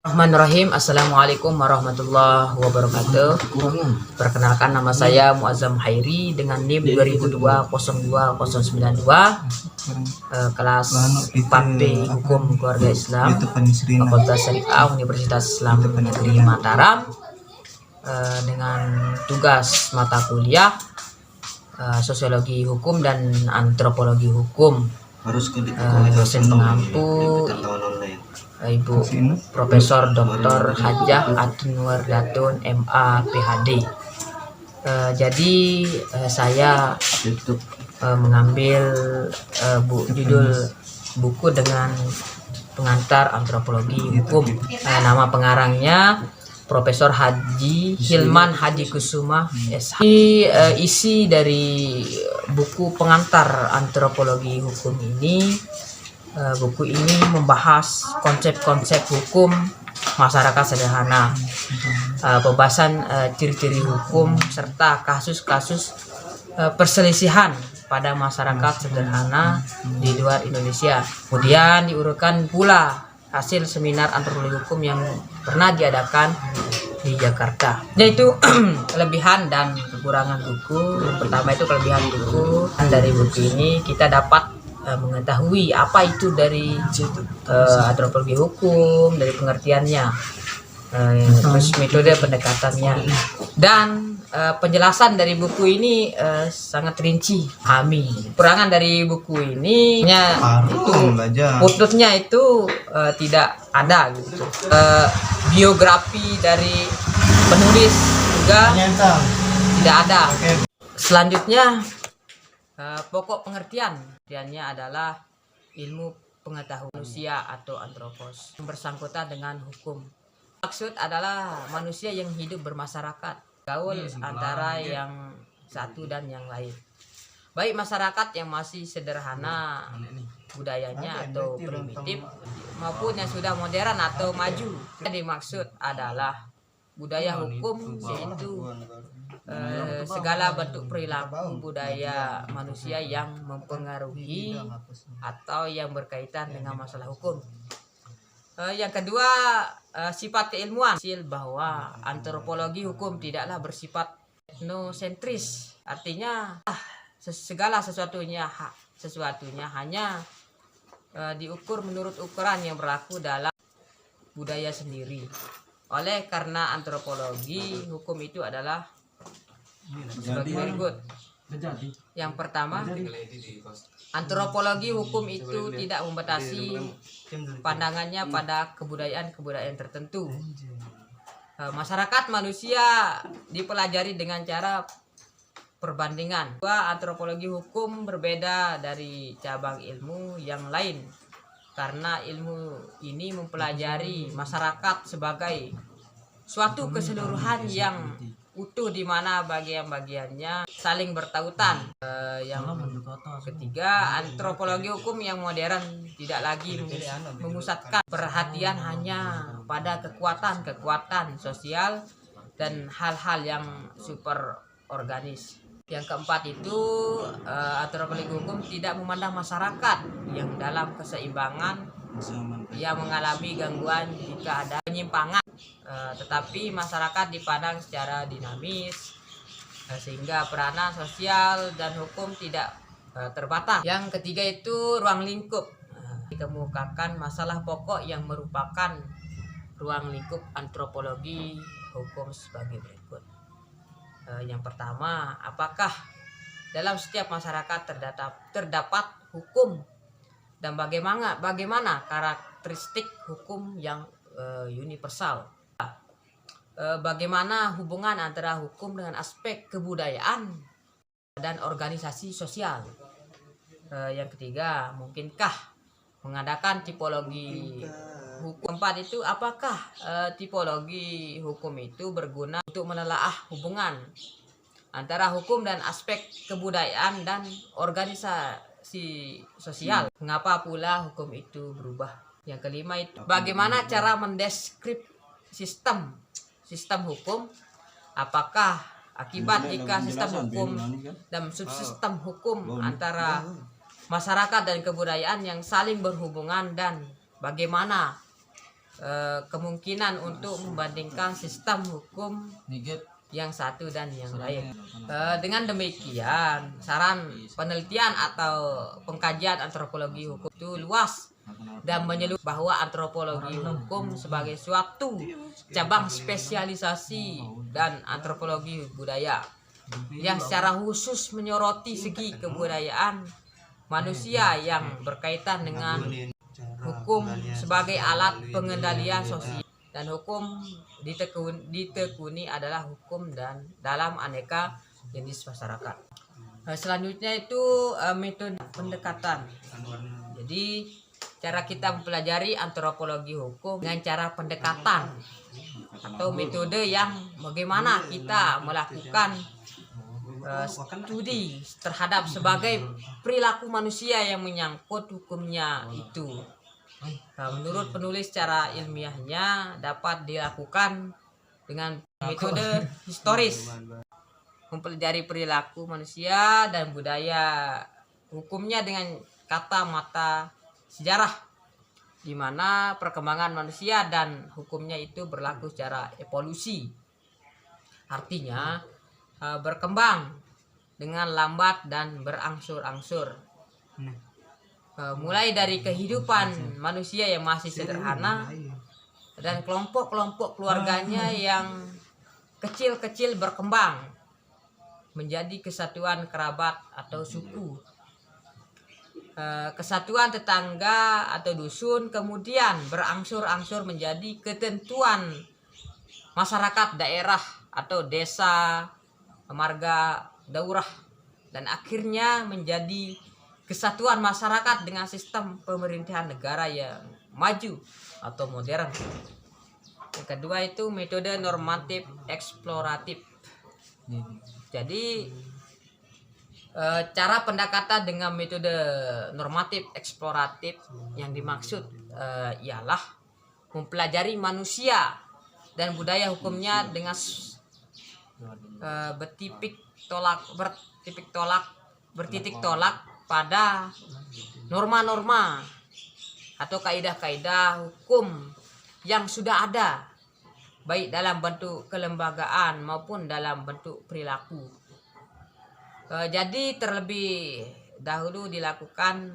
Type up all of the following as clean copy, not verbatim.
Bismillahirrahmanirrahim. Assalamualaikum warahmatullahi wabarakatuh. Perkenalkan, nama saya Muazzam Hairi dengan NIM 2002-02092, kelas 4B Hukum Keluarga Islam, Fakultas Syariah Universitas Islam Negeri Mataram, dengan tugas mata kuliah Sosiologi Hukum dan Antropologi Hukum. Dosen pengampu Ibu Profesor Dr. Hajah Adnur Datun MA PhD. Jadi saya mengambil judul buku dengan pengantar antropologi hukum. Nama pengarangnya Profesor Haji Hilman Hadi Kusuma SH. Isi dari buku pengantar antropologi hukum ini, buku ini membahas konsep-konsep hukum masyarakat sederhana, pembahasan ciri-ciri hukum serta kasus-kasus perselisihan pada masyarakat sederhana di luar Indonesia. Kemudian diurutkan pula hasil seminar antropologi hukum yang pernah diadakan di Jakarta. Yaitu kelebihan dan kekurangan buku. Yang pertama itu kelebihan buku. Dari buku ini kita dapat mengetahui apa itu dari antropologi hukum, dari pengertiannya, terus metode pendekatannya, dan penjelasan dari buku ini sangat rinci. Kekurangan dari buku ini itu footnote-nya itu tidak ada gitu. Biografi dari penulis juga tidak ada. Selanjutnya, pokok pengertiannya adalah ilmu pengetahuan manusia atau antropos yang bersangkutan dengan hukum. Maksud adalah manusia yang hidup bermasyarakat, gaul antara yang satu dan yang lain, baik masyarakat yang masih sederhana budayanya atau primitif maupun yang sudah modern atau maju. Yang dimaksud adalah budaya hukum, yaitu segala bentuk perilaku budaya manusia yang mempengaruhi atau yang berkaitan dengan masalah hukum. Yang kedua, sifat keilmuan, bahwa antropologi hukum tidaklah bersifat etnosentris, artinya segala sesuatunya hanya diukur menurut ukuran yang berlaku dalam budaya sendiri. Oleh karena antropologi hukum itu adalah sebagai berikut. Yang pertama, antropologi hukum itu tidak membatasi pandangannya pada kebudayaan tertentu. Masyarakat manusia dipelajari dengan cara perbandingan. Antropologi hukum berbeda dari cabang ilmu yang lain karena ilmu ini mempelajari masyarakat sebagai suatu keseluruhan yang utuh, di mana bagian-bagiannya saling bertautan. Yang ketiga, antropologi hukum yang modern tidak lagi memusatkan perhatian hanya pada kekuatan sosial dan hal-hal yang super organis. Yang keempat itu, antropologi hukum tidak memandang masyarakat yang dalam keseimbangan yang mengalami gangguan jika ada penyimpangan, tetapi masyarakat dipandang secara dinamis, sehingga peranan sosial dan hukum tidak terbatas. Yang ketiga itu ruang lingkup. Dikemukakan masalah pokok yang merupakan ruang lingkup antropologi hukum sebagai berikut. Yang pertama, apakah dalam setiap masyarakat terdapat hukum dan bagaimana karakteristik hukum yang universal? Bagaimana hubungan antara hukum dengan aspek kebudayaan dan organisasi sosial? Yang ketiga, mungkinkah mengadakan tipologi hukum? Keempat itu, apakah tipologi hukum itu berguna untuk menelaah hubungan antara hukum dan aspek kebudayaan dan organisasi sosial? Mengapa pula hukum itu berubah? Yang kelima itu, bagaimana cara mendeskrip sistem hukum? Apakah akibat jika sistem hukum dan subsistem hukum antara masyarakat dan kebudayaan yang saling berhubungan, dan bagaimana kemungkinan untuk membandingkan sistem hukum yang satu dan yang lain. Dengan demikian, saran penelitian atau pengkajian antropologi hukum itu luas dan menyeluruh bahwa antropologi hukum sebagai suatu cabang spesialisasi dan antropologi budaya yang secara khusus menyoroti segi kebudayaan manusia yang berkaitan dengan hukum sebagai alat pengendalian sosial, dan hukum ditekuni adalah hukum dan dalam aneka jenis masyarakat. Selanjutnya itu metode pendekatan. Jadi cara kita mempelajari antropologi hukum dengan cara pendekatan atau metode yang bagaimana kita melakukan studi terhadap sebagai perilaku manusia yang menyangkut hukumnya itu. Menurut penulis, cara ilmiahnya dapat dilakukan dengan metode historis, mempelajari perilaku manusia dan budaya hukumnya dengan kacamata sejarah, di mana perkembangan manusia dan hukumnya itu berlaku secara evolusi. Artinya berkembang dengan lambat dan berangsur-angsur. Mulai dari kehidupan manusia yang masih sederhana dan kelompok-kelompok keluarganya yang kecil-kecil berkembang menjadi kesatuan kerabat atau suku, kesatuan tetangga atau dusun, kemudian berangsur-angsur menjadi ketentuan masyarakat daerah atau desa, marga, daurah, dan akhirnya menjadi kesatuan masyarakat dengan sistem pemerintahan negara yang maju atau modern. Yang kedua itu metode normatif eksploratif. Jadi cara pendekatan dengan metode normatif eksploratif yang dimaksud ialah mempelajari manusia dan budaya hukumnya dengan bertitik tolak pada norma-norma atau kaidah-kaidah hukum yang sudah ada, baik dalam bentuk kelembagaan maupun dalam bentuk perilaku. Jadi terlebih dahulu dilakukan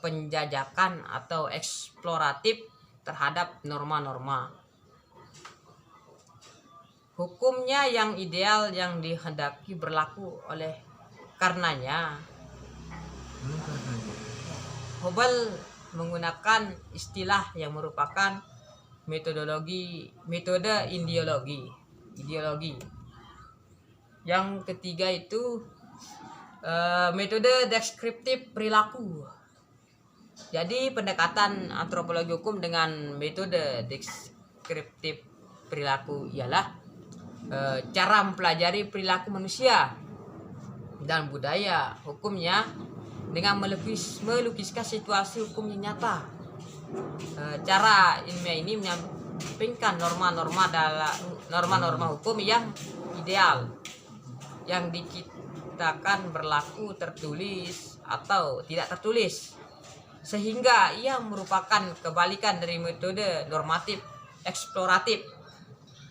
penjajakan atau eksploratif terhadap norma-norma hukumnya yang ideal yang dihendaki berlaku. Oleh karenanya Hobel menggunakan istilah yang merupakan metode ideologi. Yang ketiga itu metode deskriptif perilaku. Jadi pendekatan antropologi hukum dengan metode deskriptif perilaku ialah cara mempelajari perilaku manusia dan budaya hukumnya dengan melukiskan situasi hukum yang nyata. Cara ilmiah ini menyampingkan norma-norma hukum yang ideal yang diciptakan berlaku tertulis atau tidak tertulis, sehingga ia merupakan kebalikan dari metode normatif eksploratif.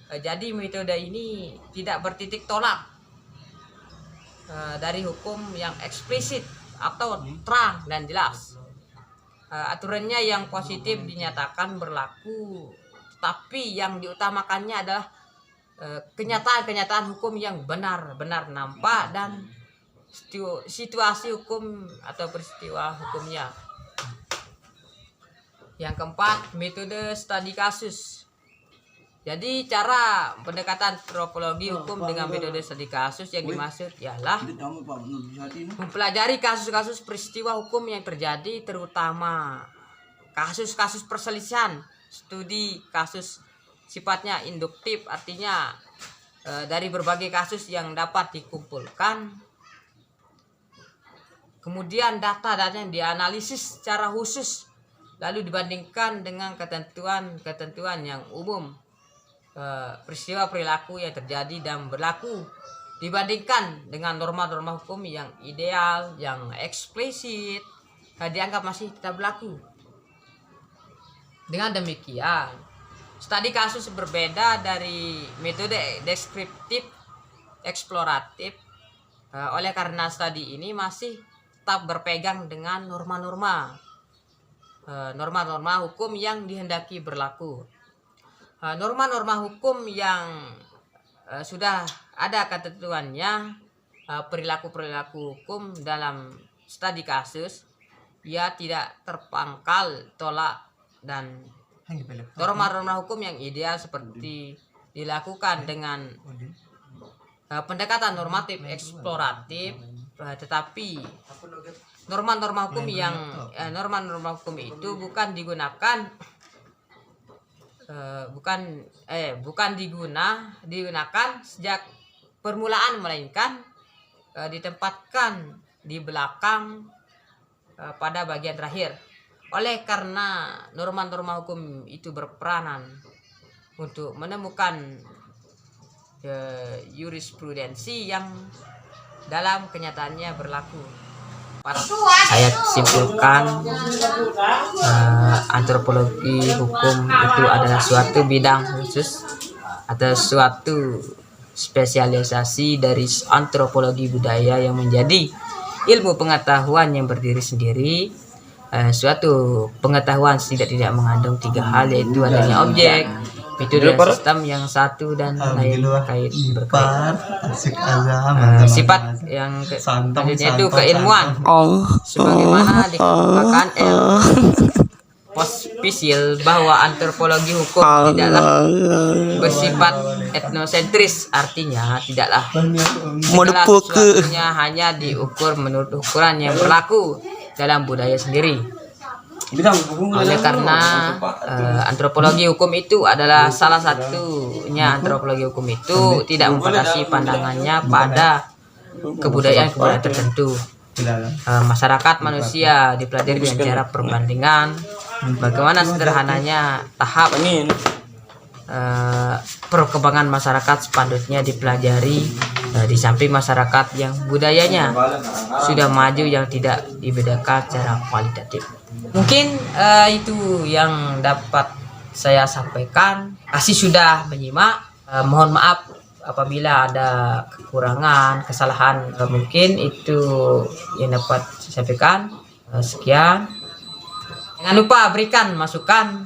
Jadi metode ini tidak bertitik tolak dari hukum yang eksplisit atau terang dan jelas. Aturannya yang positif dinyatakan berlaku, tapi yang diutamakannya adalah kenyataan-kenyataan hukum yang benar-benar nampak dan situasi hukum atau peristiwa hukumnya. Yang keempat, metode studi kasus. Jadi cara pendekatan antropologi hukum dengan metode studi kasus yang dimaksud ialah mempelajari kasus-kasus peristiwa hukum yang terjadi, terutama kasus-kasus perselisihan. Studi kasus sifatnya induktif, artinya dari berbagai kasus yang dapat dikumpulkan, kemudian data-data yang dianalisis secara khusus lalu dibandingkan dengan ketentuan yang umum, peristiwa perilaku yang terjadi dan berlaku, dibandingkan dengan norma-norma hukum yang ideal, yang eksplisit, dianggap masih tetap berlaku. Dengan demikian, studi kasus berbeda dari metode deskriptif eksploratif. Oleh karena studi ini masih tetap berpegang dengan norma-norma hukum yang dihendaki berlaku. Norma-norma hukum yang sudah ada ketentuannya, perilaku-perilaku hukum dalam studi kasus, ia tidak terpangkal tolak, dan norma-norma hukum yang ideal seperti dilakukan dengan pendekatan normatif eksploratif, tetapi norma-norma hukum itu bukan digunakan sejak permulaan, melainkan ditempatkan di belakang pada bagian terakhir. Oleh karena norma-norma hukum itu berperanan untuk menemukan jurisprudensi yang dalam kenyataannya berlaku. Saya simpulkan, antropologi hukum itu adalah suatu bidang khusus atau suatu spesialisasi dari antropologi budaya yang menjadi ilmu pengetahuan yang berdiri sendiri. Suatu pengetahuan tidak mengandung tiga hal, yaitu adanya objek, metode dan sistem yang satu dan lain berkait. Sifat yang selanjutnya itu keilmuan, sebagaimana dikatakan Pospisil bahwa antropologi hukum tidaklah bersifat etnosentris, artinya tidaklah segala sesuatunya hanya diukur menurut ukuran yang berlaku dalam budaya sendiri. Oleh karena antropologi hukum itu adalah salah satunya, antropologi hukum itu tidak membatasi pandangannya pada kebudayaan tertentu. Masyarakat manusia dipelajari dengan cara perbandingan. Bagaimana sederhananya tahap perkembangan masyarakat sepandutnya dipelajari, di samping masyarakat yang budayanya sudah maju yang tidak dibedakan secara kualitatif. Mungkin itu yang dapat saya sampaikan. Kasih sudah menyimak. Mohon maaf apabila ada kekurangan, kesalahan, mungkin itu yang dapat saya sampaikan. Sekian. Jangan lupa berikan masukan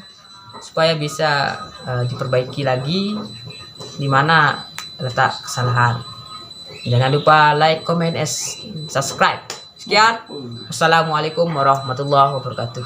supaya bisa diperbaiki lagi di mana letak kesalahan. Jangan lupa like, comment, and subscribe. Sekian. Wassalamualaikum warahmatullahi wabarakatuh.